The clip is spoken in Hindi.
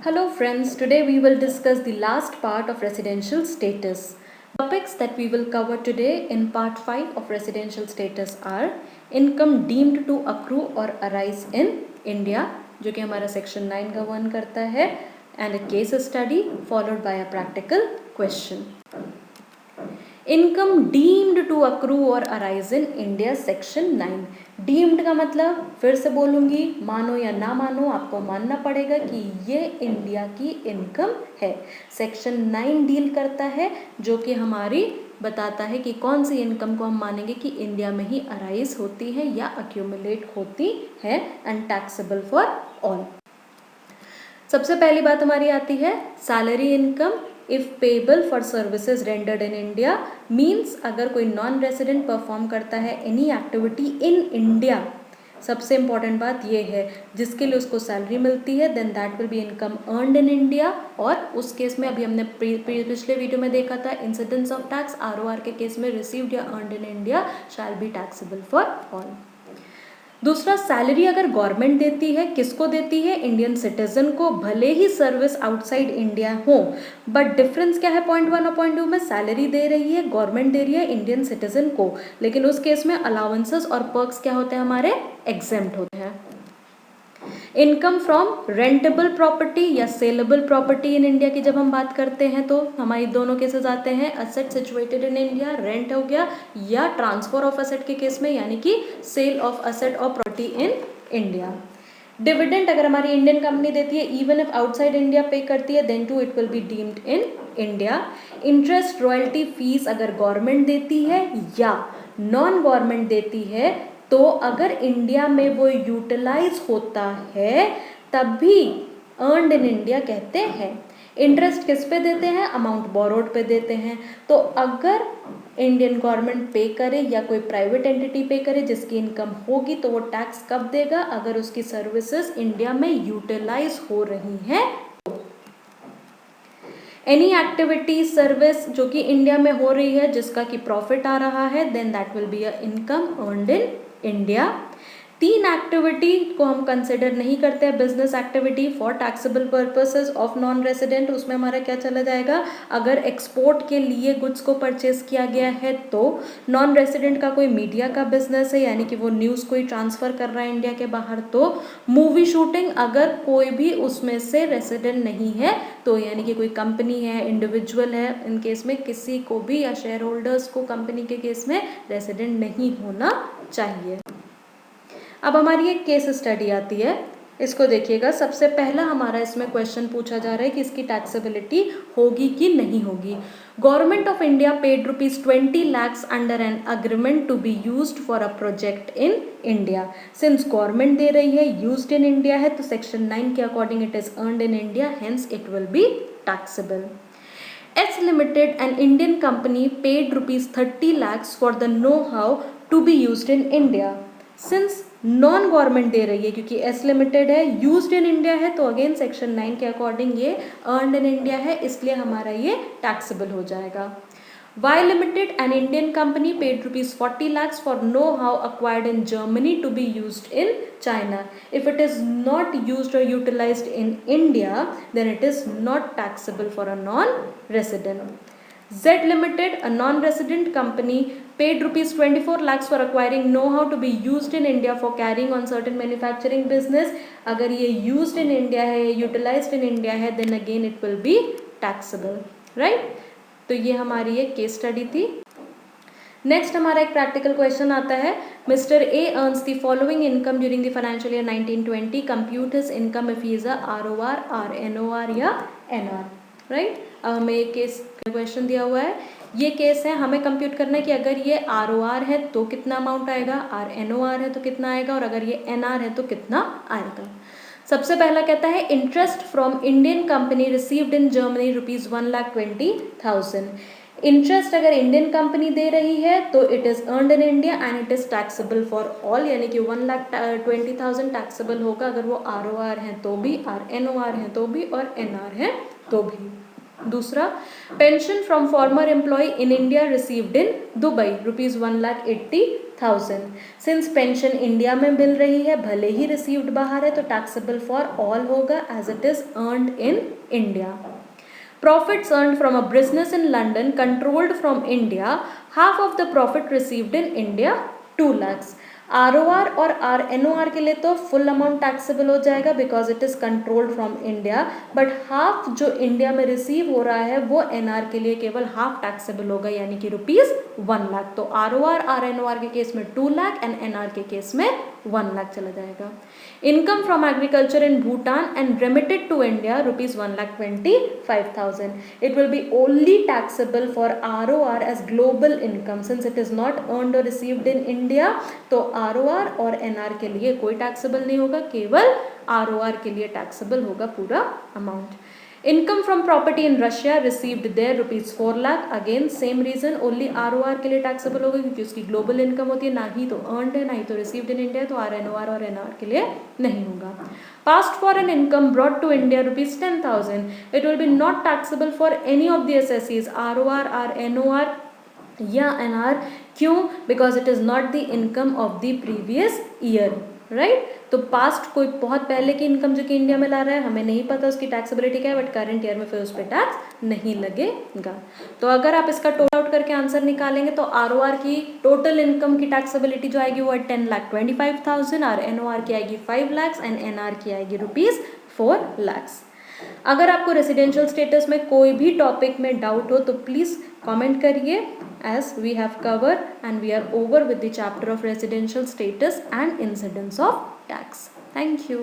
Hello friends, today we will discuss the last part of residential status. Topics that we will cover today in part 5 of residential status are income deemed to accrue or arise in India, जो कि हमारा section 9 govern करता है, and a case study followed by a practical question. Income deemed to accrue और arise in India section 9. Deemed का मतलब फिर से बोलूंगी, मानो या ना मानो आपको मानना पड़ेगा कि ये इंडिया की इनकम है. सेक्शन 9 डील करता है जो कि हमारी बताता है कि कौन सी इनकम को हम मानेंगे कि इंडिया में ही अराइज होती है या अक्यूमुलेट होती है एंड टैक्सेबल फॉर ऑल. सबसे पहली बात हमारी आती है salary income if payable for services rendered in India. Means अगर कोई नॉन रेसिडेंट परफॉर्म करता है एनी एक्टिविटी इन इंडिया, सबसे इंपॉर्टेंट बात ये है जिसके लिए उसको सैलरी मिलती है, then that will be income earned in India. और उस केस में अभी हमने पिछले वीडियो में देखा था इंसिडेंस ऑफ टैक्स, आरओआर के केस में रिसीव्ड या earned in India shall be taxable for all. दूसरा, सैलरी अगर गवर्नमेंट देती है, किसको देती है? इंडियन सिटीजन को, भले ही सर्विस आउटसाइड इंडिया हो. बट डिफरेंस क्या है पॉइंट 1 और पॉइंट 2 में? सैलरी दे रही है गवर्नमेंट, दे रही है इंडियन सिटीजन को, लेकिन उस केस में अलाउंसेस और पर्क्स क्या होते हैं? हमारे एग्जेम्प्ट होते हैं. इनकम फ्रॉम रेंटेबल प्रॉपर्टी या सेलेबल प्रॉपर्टी इन इंडिया की जब हम बात करते हैं तो हमारी दोनों केसेस आते हैं. Asset situated in India, rent हो गया, या ट्रांसफर ऑफ असेट के केस में यानी कि सेल ऑफ असेट और प्रॉपर्टी इन इंडिया. डिविडेंड अगर हमारी इंडियन कंपनी देती है, इवन इफ आउटसाइड इंडिया पे करती है, then to it will be deemed in India. Interest, royalty, fees अगर गवर्नमेंट देती है या नॉन गवर्नमेंट देती है, तो अगर इंडिया में वो यूटिलाइज होता है तब भी अर्नड इन इंडिया कहते हैं. इंटरेस्ट किस पे देते हैं? अमाउंट बोरोड पे देते हैं. तो अगर इंडियन गवर्नमेंट पे करे या कोई प्राइवेट एंटिटी पे करे जिसकी इनकम होगी, तो वो टैक्स कब देगा? अगर उसकी सर्विसेज इंडिया में यूटिलाइज हो रही हैं. एनी एक्टिविटी, सर्विस जो कि इंडिया में हो रही है जिसका कि प्रॉफिट आ रहा है, then that will be a income earned in India. 3 activity को हम कंसिडर नहीं करते हैं business activity for taxable purposes of non resident. उसमें हमारा क्या चला जाएगा? अगर एक्सपोर्ट के लिए गुड्स को परचेज किया गया है तो नॉन रेसिडेंट का कोई मीडिया का बिजनेस है यानी कि वो न्यूज़ कोई ट्रांसफ़र कर रहा है इंडिया के बाहर, तो मूवी शूटिंग अगर कोई भी उसमें से रेसिडेंट नहीं है तो यानी कि कोई कंपनी है, इंडिविजुअल है, इन केस में किसी को भी या शेयर होल्डर्स को कंपनी के केस में रेसिडेंट नहीं होना चाहिए. अब हमारी एक केस स्टडी आती है, इसको देखिएगा. सबसे पहला हमारा इसमें क्वेश्चन पूछा जा रहा है कि इसकी टैक्सेबिलिटी होगी कि नहीं होगी. Government of India paid ₹20 lakhs under an agreement to be used for a project in India. Since government दे रही है, यूज्ड इन इंडिया है, तो सेक्शन 9 के according it is earned in India, hence it will be taxable. S Limited, an Indian company, paid ₹30 lakhs for the know-how to be used in India. Since non government दे रही है, क्योंकि एस लिमिटेड है, यूज्ड इन इंडिया है, तो अगेन सेक्शन 9 के अकॉर्डिंग ये अर्नड इन इंडिया है, इसलिए हमारा ये टैक्सेबल हो जाएगा. Y limited, an Indian company, paid ₹40 lakhs for know how acquired in Germany to be used in China. If it is not used और utilised in India, then it is not taxable for a non resident. Z Limited, a non-resident company, paid ₹24 lakhs for acquiring know-how to be used in India for carrying on certain manufacturing business. अगर ये used in India है, utilized in India है, then again it will be taxable, right? तो ये हमारी एक केस स्टडी थी. नेक्स्ट हमारा एक प्रैक्टिकल क्वेश्चन आता है. Mister A earns the following income during the financial year 1920. Compute his income if he is a ROR, RNOR या एनआर, राइट. अब हमें एक केस क्वेश्चन दिया हुआ है, ये केस है, हमें कंप्यूट करना है कि अगर ये आरओआर है तो कितना अमाउंट आएगा, आरएनओआर है तो कितना आएगा, और अगर ये एनआर है तो कितना आएगा. सबसे पहला कहता है interest from Indian company received in Germany ₹1,20,000. Interest अगर इंडियन कंपनी दे रही है तो it is earned in India and it is taxable for all, यानी कि 1,20,000 टैक्सेबल होगा अगर वो आरओआर है तो भी, आरएनओआर है तो भी, और एनआर है तो भी. दूसरा, pension from former employ in India received in Dubai ₹1,80,000. 20,000। Since pension India में मिल रही है, भले ही रिसीव्ड बाहर है, तो टैक्सेबल फॉर ऑल होगा as it is earned in India. Profits earned from a business in London controlled from India, half of the profit received in India 2 lakhs। ROR और NOR के लिए तो फुल अमाउंट टैक्सेबल हो जाएगा because it is controlled from India, but half जो इंडिया में रिसीव हो रहा है वो NR के लिए केवल हाफ टैक्सेबल होगा, यानी कि ₹1 लाख। तो ROR NOR के केस में 2 लाख एंड NR के केस में 1 लाख चला जाएगा। Income from agriculture in Bhutan and remitted to India ₹1,25,000। It will be only taxable for ROR as global income since it is not earned or received in India। तो ROR और NR के लिए कोई टैक्सेबल नहीं होगा, केवल ROR के लिए टैक्सेबल होगा पूरा amount. Income from property in Russia received there ₹4 lakh, again same reason, only ROR के लिए टैक्सेबल होगा क्योंकि उसकी ग्लोबल इनकम होती है, ना ही तो अर्नड है ना ही तो रिसीव्ड इन इंडिया, तो RNOR और NR के लिए नहीं होगा। Past foreign income brought to India ₹10,000, it will be not taxable for any of the एसएससीज ROR NOR या NR। क्यों? Because it is not the income of the previous year, right. तो पास्ट कोई बहुत पहले की इनकम जो कि इंडिया में ला रहा है, हमें नहीं पता उसकी टैक्सेबिलिटी क्या है, बट करंट ईयर में फिर उस पर टैक्स नहीं लगेगा। तो अगर आप इसका टोटल आउट करके आंसर निकालेंगे तो ROR की टोटल इनकम की टैक्सेबिलिटी जो आएगी वो है 10,25,000, और NOR की आएगी 5 lakhs एंड NR की आएगी ₹4 lakhs। अगर आपको रेसिडेंशियल स्टेटस में कोई भी टॉपिक में डाउट हो तो प्लीज़ कमेंट करिए, as we have covered and we are over with the chapter of residential status and incidence of tax. Thank you.